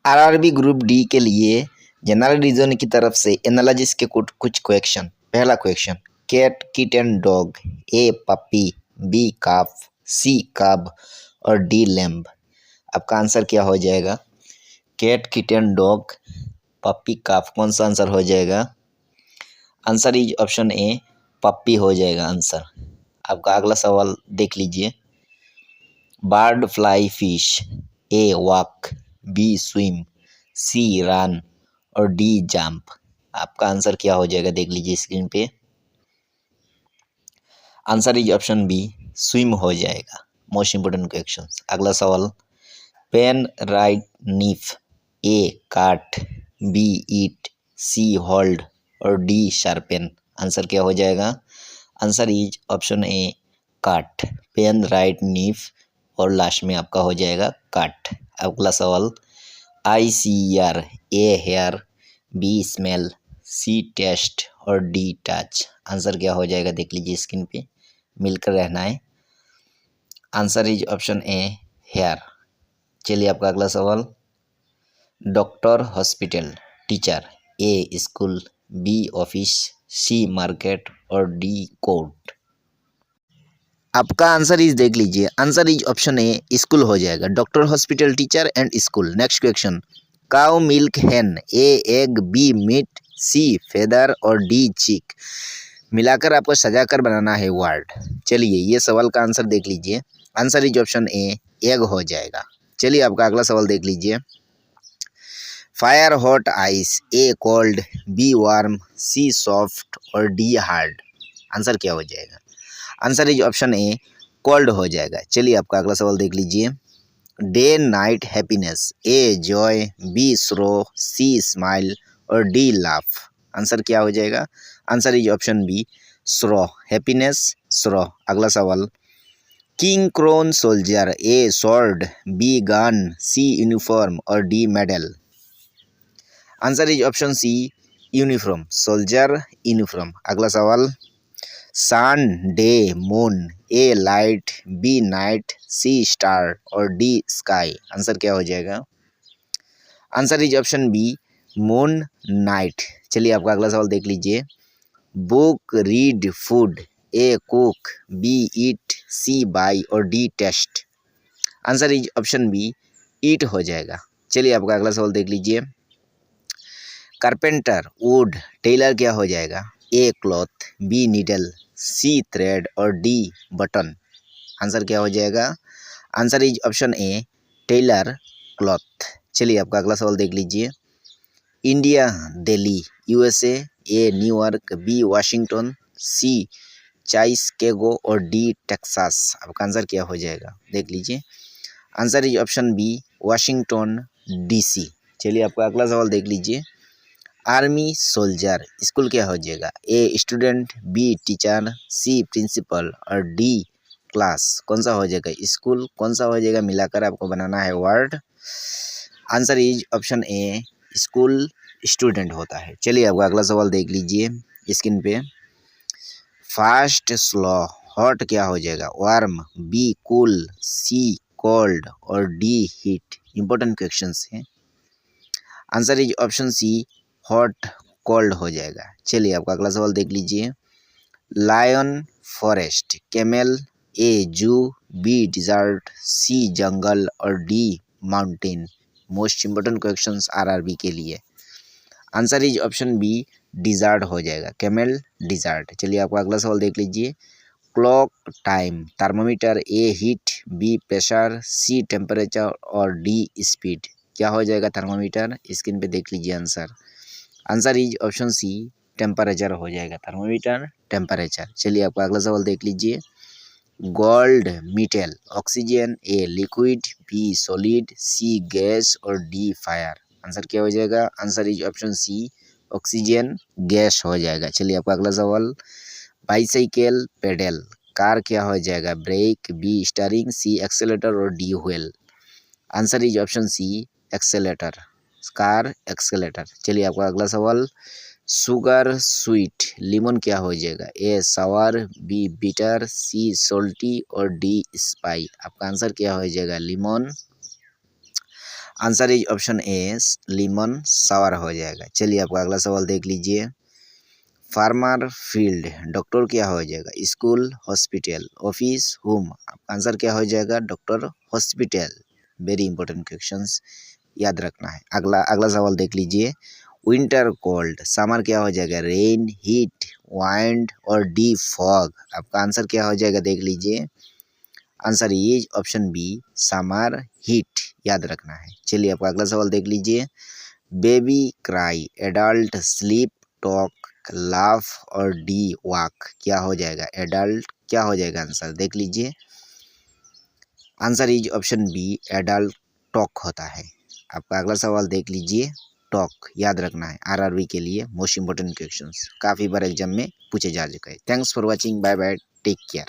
RRB group D के लिए general reason की तरफ से एनालॉजिस के कुछ क्वेश्चन। पहला question, cat, kitten, dog. A puppy, B calf, C cub और डी लैम्ब। आपका आंसर क्या हो जाएगा? Cat, kitten, dog, puppy, calf. कौन सा आंसर हो जाएगा? Answer is option A puppy हो जाएगा आंसर। आपका अगला सवाल देख लीजिए। Bird fly fish. A walk, B swim, C run और डी जंप। आपका आंसर क्या हो जाएगा? देख लीजिए स्क्रीन पे। Answer is option B swim हो जाएगा। Most important question. अगला सवाल, पेन राइट नीफ। ए काट, बी ईट, सी होल्ड और डी शार्पेन। आंसर क्या हो जाएगा? आंसर इज ऑप्शन ए काट। पेन राइट नीफ और लास्ट में आपका हो जाएगा काट। अगला सवाल, आई सी ईयर, ए हेयर, बी स्मेल, सी टेस्ट और डी टच। आंसर क्या हो जाएगा? देख लीजिए स्क्रीन पे, मिलकर रहना है। Answer is option A hair. चलिए आपका अगला सवाल, doctor, hospital, teacher. A school, B office, C market और डी कोर्ट। आपका आंसर इज देख लीजिए, answer is option A school हो जाएगा। Doctor, hospital, teacher and school. Next question, cow, milk, hen. A egg, B meat, C feather और D chick. मिलाकर आपको सजाकर बनाना है वर्ड। चलिए ये सवाल का आंसर देख लीजिए। Answer is option A egg हो जाएगा। चलिए आपका अगला सवाल देख लीजिए। Fire, hot, ice. A cold, B warm, C soft और डी हार्ड। आंसर क्या हो जाएगा? Answer is option A cold हो जाएगा। चलिए आपका अगला सवाल देख लीजिए। Day night happiness. A joy, B sorrow, C smile और डी लाफ। आंसर क्या हो जाएगा? Answer is option B sorrow, happiness sorrow. अगला सवाल, king, crown, soldier. A sword, B gun, C uniform और D medal. Answer is option C uniform, soldier, uniform. अगला सवाल, sun, day, moon. A light, B night, C star और D sky. Answer क्या हो जाएगा? Answer is option B moon, night. चलिए आपका अगला सवाल देख लीजिए। Book, read, food. A cook, B eat, C buy और D taste. Answer is option B eat हो जाएगा। चलिए आपका अगला सवाल देख लीजिए। Carpenter, would. टेलर क्या हो जाएगा? A cloth, B needle, C thread और डी बटन। आंसर क्या हो जाएगा? Answer is option A tailor, cloth. चलिए आपका अगला सवाल देख लीजिए। India, Delhi, USA. A New York, B Washington, C Chicago और डी टेक्सास। आपका आंसर क्या हो जाएगा? देख लीजिए। Answer is option B Washington DC. चलिए आपका अगला सवाल देख लीजिए। आर्मी, सोल्जर, स्कूल क्या हो जाएगा? A student, B teacher, C principal और डी क्लास। कौन सा हो जाएगा? स्कूल। कौन सा हो जाएगा? मिलाकर आपको बनाना है word. Answer is option A school, student होता है। चलिए आपका अगला सवाल देख लीजिए स्क्रीन पे। फास्ट, स्लो, हॉट क्या हो जाएगा? Warm, B cool, C cold और डी हीट। इंपॉर्टेंट क्वेश्चंस हैं। Answer is option C hot, cold हो जाएगा। चलिए आपका अगला सवाल देख लीजिए। Lion, forest, camel. ए जू, बी डिजर्ट, सी जंगल और D mountain. Most important questions RRB के लिए। Answer is option B desert हो जाएगा, कैमल डिजर्ट। चलिए आपका अगला सवाल देख लीजिए। Clock, time, thermometer. A heat, B pressure, C temperature और डी स्पीड। क्या हो जाएगा? थर्मोमीटर। स्क्रीन पे देख लीजिए answer. Answer is option C temperature हो जाएगा, थर्मोमीटर, टेम्परेचर। चलिए आपका अगला सवाल देख लीजिए। Gold, metal, oxygen. A liquid, B solid, C gas और डी फायर। आंसर क्या हो जाएगा? Answer is option C oxygen gas हो जाएगा। चलिए आपका अगला सवाल। Bicycle, pedal. कार क्या हो जाएगा? Brake, B steering, C accelerator और D wheel. Answer is option C accelerator, car accelerator. चलिए आपका अगला सवाल। शुगर, स्वीट, लेमन क्या हो जाएगा? ए सावर, बी बिटर, सी सोल्टी और डी स्पाई। आपका आंसर क्या हो जाएगा? Lemon. Answer is option A, lemon sour हो जाएगा। चलिए आपका अगला सवाल देख लीजिए। फार्मर फील्ड, डॉक्टर क्या हो जाएगा? School, hospital, office, home. Answer क्या हो जाएगा? Doctor, hospital. Very important questions, याद रखना है। अगला अगला सवाल देख लीजिए। विंटर कोल्ड, समर क्या हो जाएगा? रेन, हीट, वाइंड और डी फॉग। आपका आंसर क्या हो जाएगा? देख लीजिए। Answer is option B, summer heat, याद रखना है। चलिए आपका अगला सवाल देख लीजिए। Baby cry, adult sleep, talk, laugh और डी वॉक, क्या हो जाएगा? एडल्ट क्या हो जाएगा? आंसर देख लीजिए। Answer is option B, adult talk होता है। आपका अगला सवाल देख लीजिए। टॉक याद रखना है, आरआरबी के लिए मोस्ट इंपोर्टेंट क्वेश्चंस, काफ़ी बार एग्जाम में पूछे जा चुके हैं। Thanks for watching, bye bye, take care.